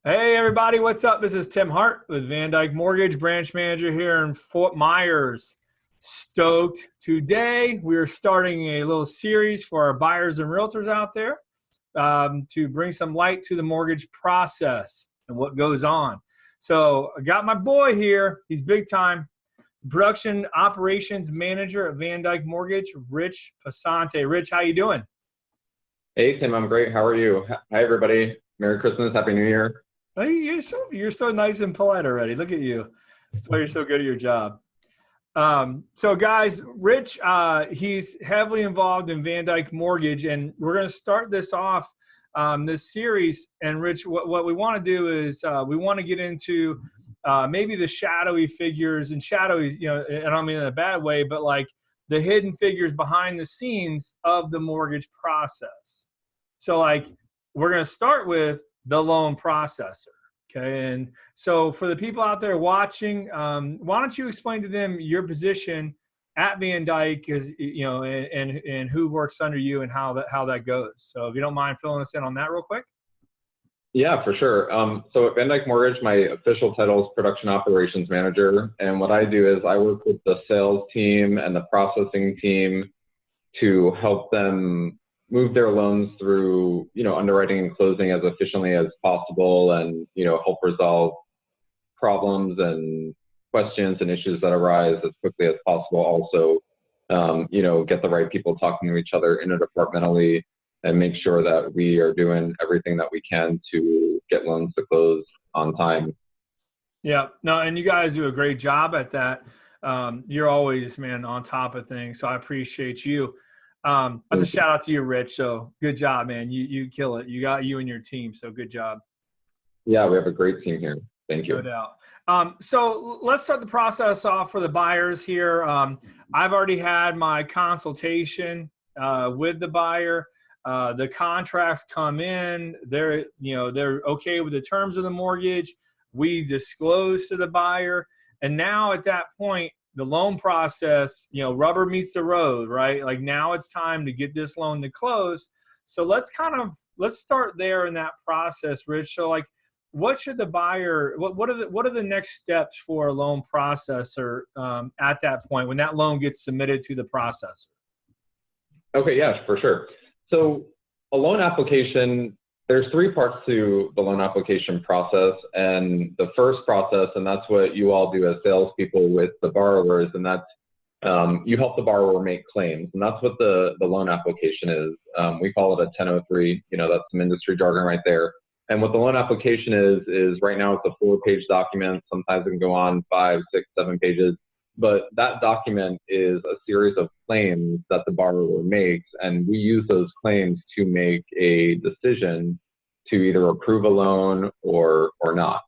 Hey everybody, what's up? This is Tim Hart with VanDyk Mortgage, branch manager here in Fort Myers. Stoked. Today we are starting a little series for our buyers and realtors out there to bring some light to the mortgage process and what goes on. So I got my boy here. He's big time. Production operations manager at VanDyk Mortgage, Rich Passanante. Rich, how you doing? Hey Tim, I'm great. How are you? Hi everybody. Merry Christmas, Happy New Year. Hey, you're so nice and polite already. Look at you. That's why you're so good at your job. So guys, Rich, he's heavily involved in VanDyk Mortgage, and we're going to start this off, this series. And Rich, what we want to do is we want to get into maybe the shadowy figures, and shadowy, and I don't mean in a bad way, but like the hidden figures behind the scenes of the mortgage process. So like we're going to start with the loan processor. Okay. And so for the people out there watching, why don't you explain to them your position at VanDyk, and who works under you and how that goes. So if you don't mind filling us in on that real quick. Yeah, for sure. So at VanDyk Mortgage, my official title is production operations manager. And what I do is I work with the sales team and the processing team to help them move their loans through, underwriting and closing as efficiently as possible, and, help resolve problems and questions and issues that arise as quickly as possible. Also, get the right people talking to each other interdepartmentally and make sure that we are doing everything that we can to get loans to close on time. Yeah, no, and you guys do a great job at that. You're always, man, on top of things. So I appreciate you. That's a shout out to you, Rich. So good job, man. You kill it. You got you and your team. So good job. Yeah, we have a great team here. Thank you. No doubt. So let's start the process off for the buyers here. I've already had my consultation with the buyer. The contracts come in. They're okay with the terms of the mortgage. We disclose to the buyer, and now at that point, the loan process, rubber meets the road, right? Like now it's time to get this loan to close. So let's start there in that process, Rich. So like, what should the buyer, what are the next steps for a loan processor at that point when that loan gets submitted to the processor? Okay, yeah, for sure. So a loan application, there's three parts to the loan application process. And the first process, and that's what you all do as salespeople with the borrowers, and that's you help the borrower make claims. And that's what the loan application is. We call it a 1003, that's some industry jargon right there. And what the loan application is right now it's a 4-page document. Sometimes it can go on 5, 6, 7 pages. But that document is a series of claims that the borrower makes, and we use those claims to make a decision to either approve a loan or not.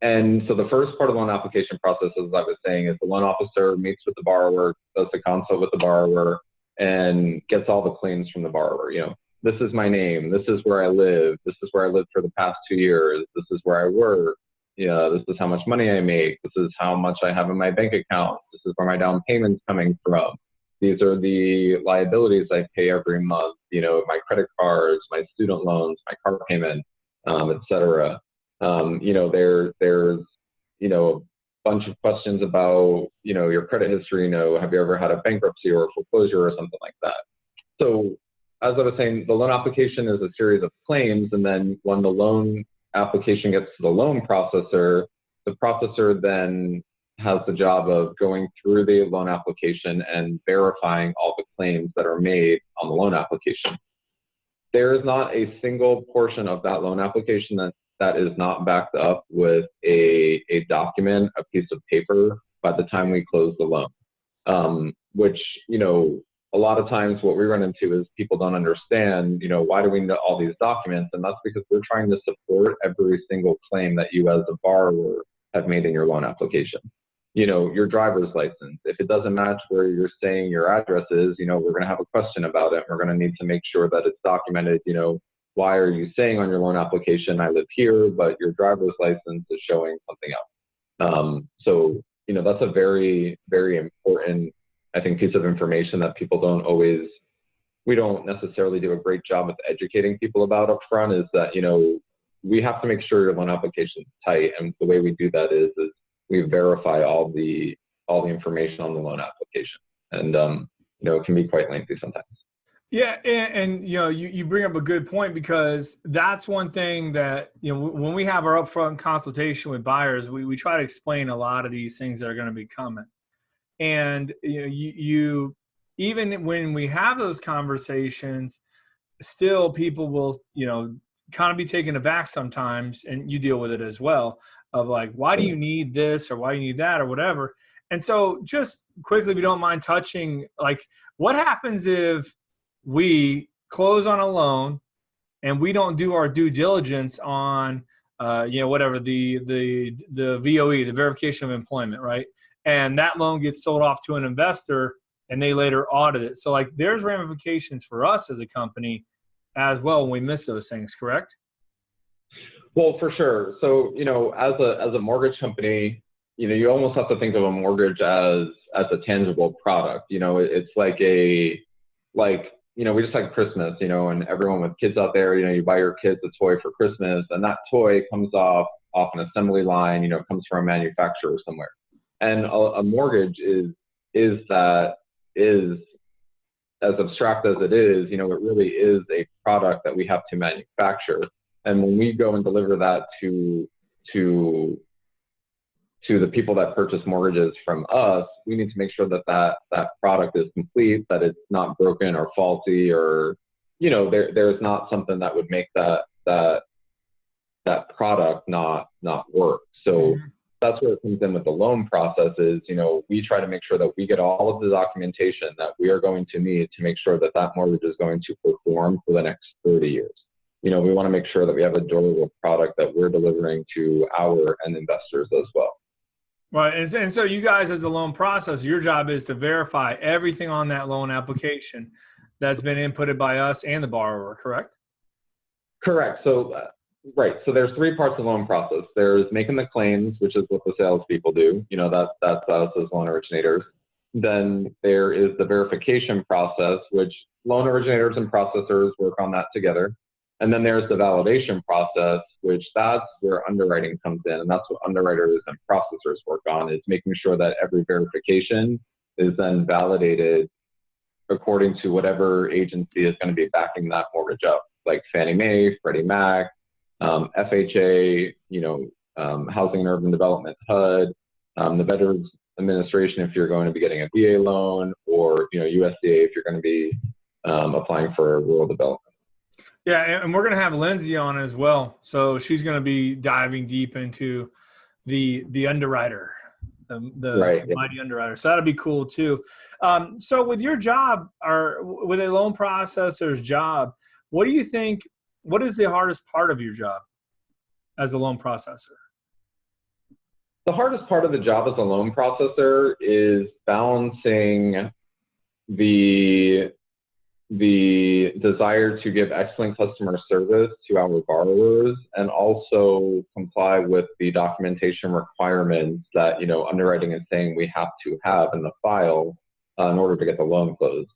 And so the first part of the loan application process, as I was saying, is the loan officer meets with the borrower, does the consult with the borrower, and gets all the claims from the borrower. This is my name, this is where I live, this is where I lived for the past 2 years, this is where I work. This is how much money I make. This is how much I have in my bank account. This is where my down payment's coming from. These are the liabilities I pay every month. My credit cards, my student loans, my car payment, et cetera. There's a bunch of questions about, your credit history. Have you ever had a bankruptcy or a foreclosure or something like that? So as I was saying, the loan application is a series of claims, and then when the loan application gets to the loan processor, the processor then has the job of going through the loan application and verifying all the claims that are made on the loan application. There is not a single portion of that loan application that is not backed up with a document, a piece of paper by the time we close the loan, which, a lot of times what we run into is people don't understand, why do we need all these documents? And that's because we're trying to support every single claim that you as a borrower have made in your loan application. Your driver's license, if it doesn't match where you're saying your address is, we're going to have a question about it. We're going to need to make sure that it's documented. Why are you saying on your loan application, I live here, but your driver's license is showing something else? So, that's a very, very important, I think, piece of information that people don't always we don't necessarily do a great job with educating people about upfront is that, we have to make sure your loan application is tight. And the way we do that is we verify all the information on the loan application. And, it can be quite lengthy sometimes. Yeah. And you bring up a good point, because that's one thing that, when we have our upfront consultation with buyers, we try to explain a lot of these things that are going to be coming. And, you even when we have those conversations, still people will, kind of be taken aback sometimes, and you deal with it as well, of like, why do you need this, or why do you need that, or whatever. And so just quickly, if you don't mind touching, like, what happens if we close on a loan and we don't do our due diligence on, whatever the VOE, the verification of employment, right? And that loan gets sold off to an investor and they later audit it. So like, there's ramifications for us as a company as well when we miss those things, correct? Well, for sure. So, as a mortgage company, you almost have to think of a mortgage as a tangible product. It's like we just like Christmas, and everyone with kids out there, you buy your kids a toy for Christmas, and that toy comes off an assembly line, comes from a manufacturer somewhere. And a mortgage is as abstract as it is, it really is a product that we have to manufacture. And when we go and deliver that to the people that purchase mortgages from us, we need to make sure that product is complete, that it's not broken or faulty, or, there's not something that would make that product not work. So that's where it comes in with the loan process is, we try to make sure that we get all of the documentation that we are going to need to make sure that mortgage is going to perform for the next 30 years. We want to make sure that we have a durable product that we're delivering to our end investors as well. Right. And so you guys, as the loan processor, your job is to verify everything on that loan application that's been inputted by us and the borrower, correct? Correct. So, right. So there's three parts of the loan process. There's making the claims, which is what the salespeople do. That's us as loan originators. Then there is the verification process, which loan originators and processors work on that together. And then there's the validation process, which that's where underwriting comes in. And that's what underwriters and processors work on, is making sure that every verification is then validated according to whatever agency is going to be backing that mortgage up, like Fannie Mae, Freddie Mac, FHA, Housing and Urban Development, HUD, the Veterans Administration if you're going to be getting a VA loan, or USDA if you're going to be applying for rural development. Yeah, and we're going to have Lindsay on as well. So she's going to be diving deep into the underwriter, the right, mighty underwriter. So that'll be cool too. So with your job, or with a loan processor's job, what do you think, what is the hardest part of your job as a loan processor? The hardest part of the job as a loan processor is balancing the desire to give excellent customer service to our borrowers and also comply with the documentation requirements that, underwriting is saying we have to have in the file in order to get the loan closed.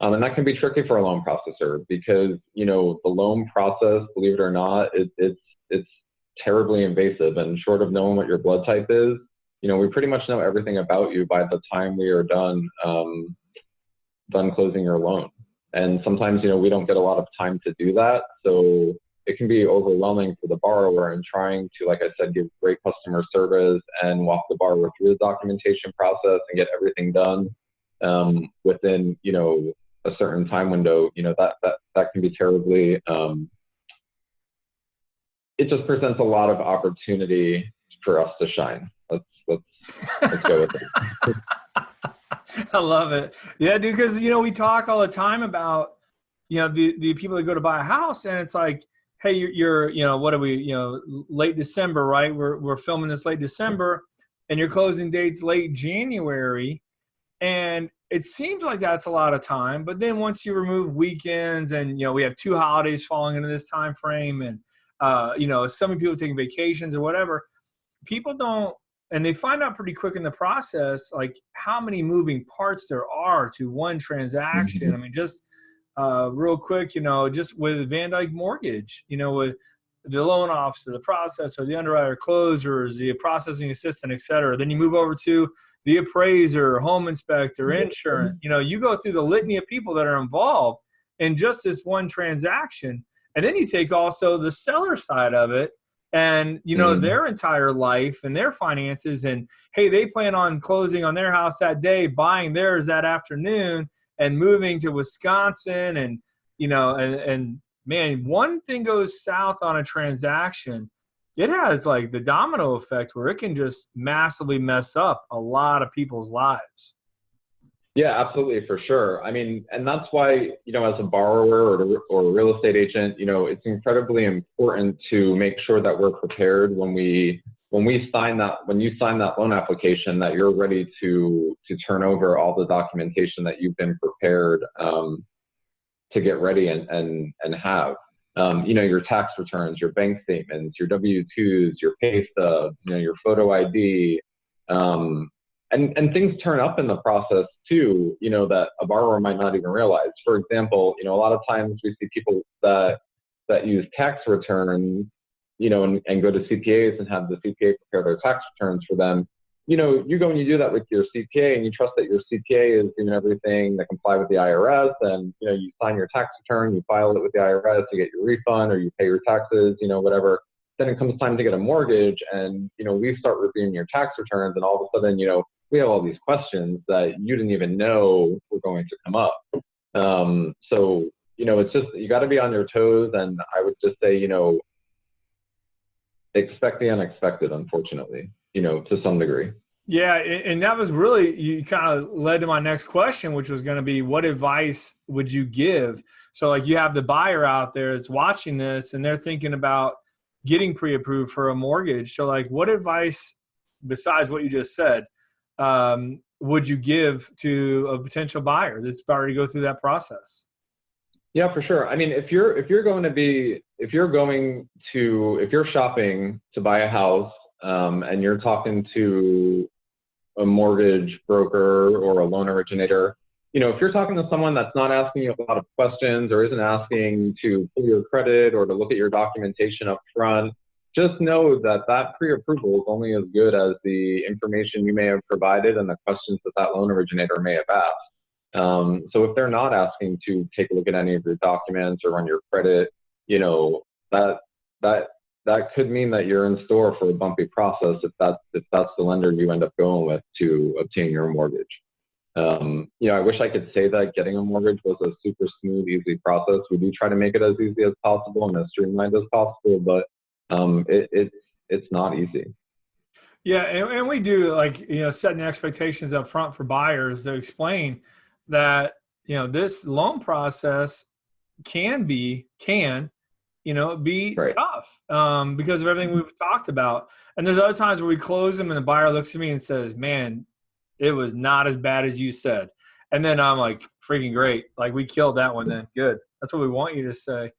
And that can be tricky for a loan processor because, the loan process, believe it or not, it's terribly invasive, and short of knowing what your blood type is, we pretty much know everything about you by the time we are done closing your loan. And sometimes, we don't get a lot of time to do that. So it can be overwhelming for the borrower, and trying to, like I said, give great customer service and walk the borrower through the documentation process and get everything done within, a certain time window, that can be terribly, it just presents a lot of opportunity for us to shine. Let's go with it. I love it. Yeah, dude, because, we talk all the time about, the people that go to buy a house, and it's like, hey, you're what are we, late December, right? We're filming this late December, and your closing date's late January. And it seems like that's a lot of time. But then once you remove weekends and, we have 2 holidays falling into this time frame, and, so many people taking vacations or whatever, people don't, and they find out pretty quick in the process, like how many moving parts there are to one transaction. I mean, just real quick, just with VanDyk Mortgage, with the loan officer, the processor, the underwriter, closers, the processing assistant, et cetera. Then you move over to the appraiser, home inspector, insurance. You go through the litany of people that are involved in just this one transaction. And then you take also the seller side of it and, their entire life and their finances. And, hey, they plan on closing on their house that day, buying theirs that afternoon, and moving to Wisconsin. And, and man, one thing goes south on a transaction, it has like the domino effect where it can just massively mess up a lot of people's lives. Yeah, absolutely, for sure. I mean, and that's why, as a borrower or a real estate agent, it's incredibly important to make sure that we're prepared when you sign that loan application, that you're ready to turn over all the documentation that you've been prepared to get ready and have. Your tax returns, your bank statements, your W-2s, your pay stubs, your photo ID, and things turn up in the process too, that a borrower might not even realize. For example, a lot of times we see people that use tax returns, and go to CPAs and have the CPA prepare their tax returns for them. You go and you do that with your CPA, and you trust that your CPA is doing everything that comply with the IRS, and you sign your tax return, you file it with the IRS, you get your refund, or you pay your taxes, whatever. Then it comes time to get a mortgage, and we start reviewing your tax returns, and all of a sudden, we have all these questions that you didn't even know were going to come up. So it's just, you got to be on your toes, and I would just say, expect the unexpected, unfortunately, to some degree. Yeah. And that was really, you kind of led to my next question, which was going to be, what advice would you give? So like, you have the buyer out there that's watching this and they're thinking about getting pre-approved for a mortgage. So like, what advice besides what you just said, would you give to a potential buyer that's about to go through that process? Yeah, for sure. I mean, if you're shopping to buy a house, and you're talking to a mortgage broker or a loan originator, if you're talking to someone that's not asking you a lot of questions or isn't asking to pull your credit or to look at your documentation up front, just know that pre-approval is only as good as the information you may have provided and the questions that loan originator may have asked. So if they're not asking to take a look at any of your documents or run your credit, that could mean that you're in store for a bumpy process if that's the lender you end up going with to obtain your mortgage. I wish I could say that getting a mortgage was a super smooth, easy process. We do try to make it as easy as possible and as streamlined as possible, but it's not easy. Yeah, and we do setting expectations up front for buyers to explain that this loan process can be Right. tough because of everything we've talked about. And there's other times where we close them and the buyer looks at me and says, "Man, it was not as bad as you said." And then I'm like, "Freaking great! Like we killed that one. Then good. That's what we want you to say."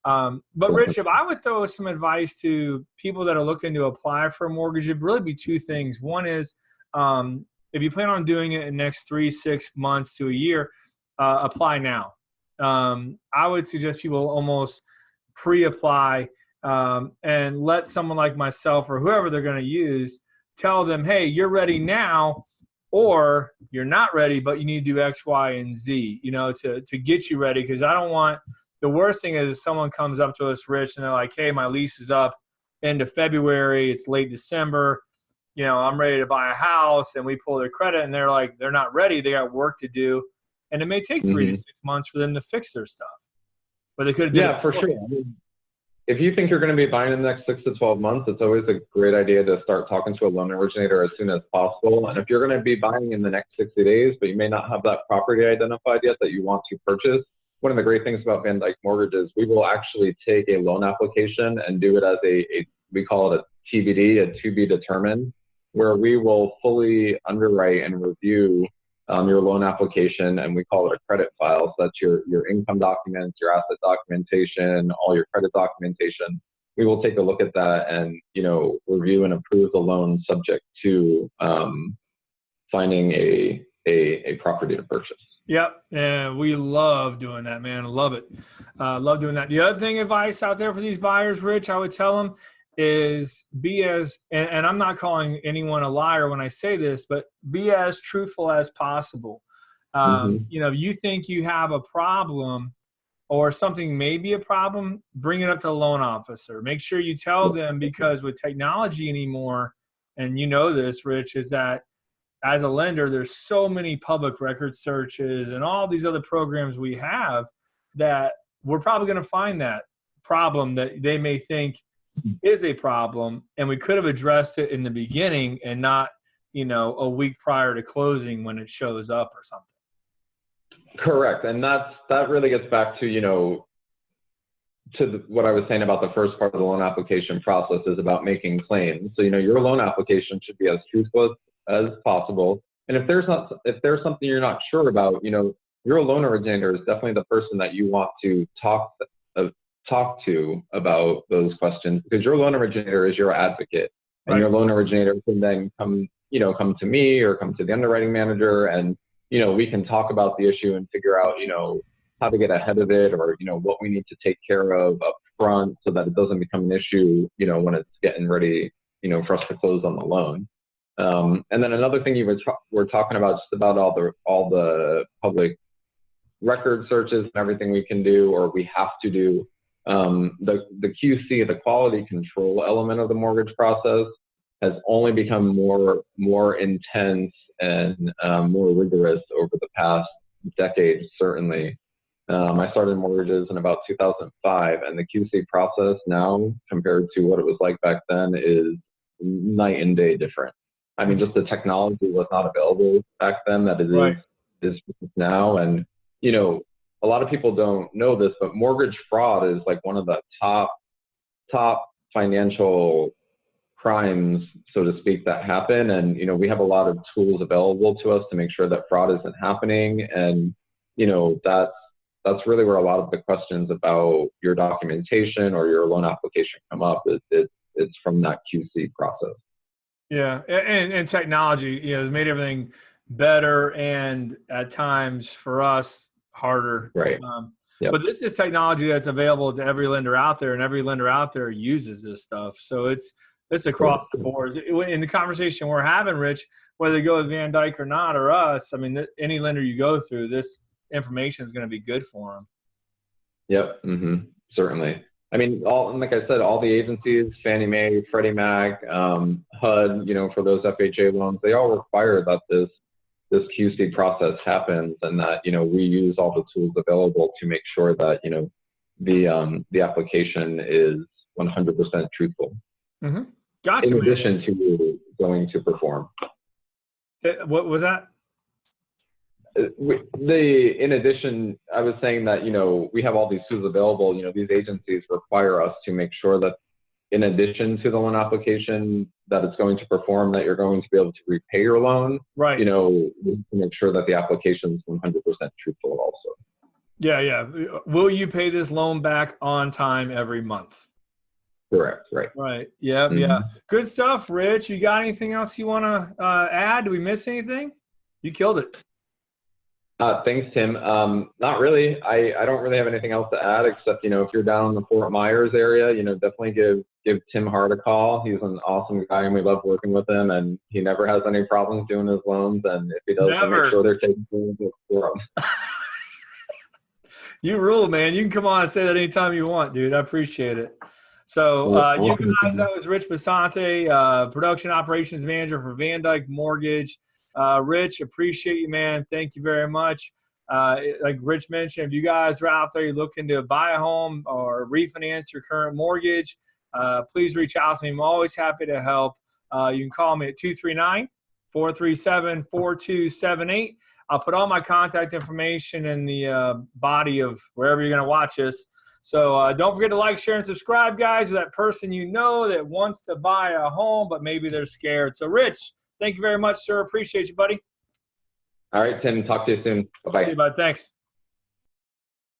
But Rich, if I would throw some advice to people that are looking to apply for a mortgage, it'd really be two things. One is, if you plan on doing it in the next 3, 6 months to a year, apply now. I would suggest people almost pre-apply and let someone like myself or whoever they're going to use tell them, "Hey, you're ready now," or "You're not ready, but you need to do X, Y, and Z, to get you ready." Because I don't want – the worst thing is if someone comes up to us, Rich, and they're like, "Hey, my lease is up end of February. It's late December. I'm ready to buy a house," and we pull their credit and they're like, they're not ready. They got work to do. And it may take 3 to 6 months for them to fix their stuff. But they could have did it for sure. I mean, if you think you're going to be buying in the next 6 to 12 months, it's always a great idea to start talking to a loan originator as soon as possible. And if you're going to be buying in the next 60 days, but you may not have that property identified yet that you want to purchase, one of the great things about VanDyk Mortgage is we will actually take a loan application and do it as we call it a TBD, a to be determined, where we will fully underwrite and review your loan application, and we call it a credit file. So that's your income documents, your asset documentation, all your credit documentation. We will take a look at that and review and approve the loan subject to finding a property to purchase. Yep. And we love doing that, man. Love it. Love doing that. The other thing, advice out there for these buyers, Rich, I would tell them is be as, and I'm not calling anyone a liar when I say this, but be as truthful as possible. You know, you think you have a problem or something may be a problem, bring it up to the loan officer. Make sure you tell them, because with technology anymore, and you know this, Rich, is that as a lender, there's so many public record searches and all these other programs we have that we're probably going to find that problem that they may think is a problem, and we could have addressed it in the beginning and not, you know, a week prior to closing when it shows up or something. Correct. And that really gets back to, you know, what I was saying about the first part of the loan application process is about making claims. So, you know, your loan application should be as truthful as possible. And if there's something you're not sure about, you know, your loan originator is definitely the person that you want to talk to about those questions, because your loan originator is your advocate, and your loan originator can then come to me or come to the underwriting manager, and, you know, we can talk about the issue and figure out, you know, how to get ahead of it, or, you know, what we need to take care of up front so that it doesn't become an issue, you know, when it's getting ready, you know, for us to close on the loan. And then another thing we're talking about, just about all the public record searches and everything we can do, or we have to do. The QC, the quality control element of the mortgage process, has only become more intense and more rigorous over the past decade, certainly. I started mortgages in about 2005, and the QC process now, compared to what it was like back then, is night and day different. I mean, just the technology was not available back then that it is now. And, you know, a lot of people don't know this, but mortgage fraud is like one of the top financial crimes, so to speak, that happen. And, you know, we have a lot of tools available to us to make sure that fraud isn't happening. And, you know, that's really where a lot of the questions about your documentation or your loan application come up. It's from that QC process. Yeah. And technology, you know, has made everything better and at times for us harder. Right. But this is technology that's available to every lender out there, and every lender out there uses this stuff. So it's across the board. In the conversation we're having, Rich, whether you go with VanDyk or not, or us, I mean, any lender you go through, this information is going to be good for them. Yep. Certainly. I mean, like I said, all the agencies, Fannie Mae, Freddie Mac, HUD, you know, for those FHA loans, they all require that this QC process happens, and that, you know, we use all the tools available to make sure that, you know, the application is 100% truthful. Gotcha. In addition to going to perform. What was that? In addition, I was saying that, you know, we have all these tools available. You know, these agencies require us to make sure that, in addition to the loan application, that it's going to perform, that you're going to be able to repay your loan. Right. You know, we need to make sure that the application is 100% truthful also. Yeah. Will you pay this loan back on time every month? Correct. Right. Yeah. Good stuff, Rich. You got anything else you want to add? Did we miss anything? You killed it. Thanks, Tim. Not really. I don't really have anything else to add, except, you know, if you're down in the Fort Myers area, you know, definitely give Tim Hart a call. He's an awesome guy, and we love working with him, and he never has any problems doing his loans. And if he does, we'll make sure they're taking care for him. You rule, man. You can come on and say that anytime you want, dude. I appreciate it. So you guys, that was Rich Passanante, Production Operations Manager for VanDyk Mortgage. Rich, appreciate you, man. Thank you very much. Like Rich mentioned, if you guys are out there, you're looking to buy a home or refinance your current mortgage, please reach out to me. I'm always happy to help. You can call me at 239-437-4278. I'll put all my contact information in the body of wherever you're going to watch us. So don't forget to like, share, and subscribe, guys, with that person you know that wants to buy a home, but maybe they're scared. So, Rich, thank you very much, sir. Appreciate you, buddy. All right, Tim. Talk to you soon. Bye-bye. See you, bud. Thanks.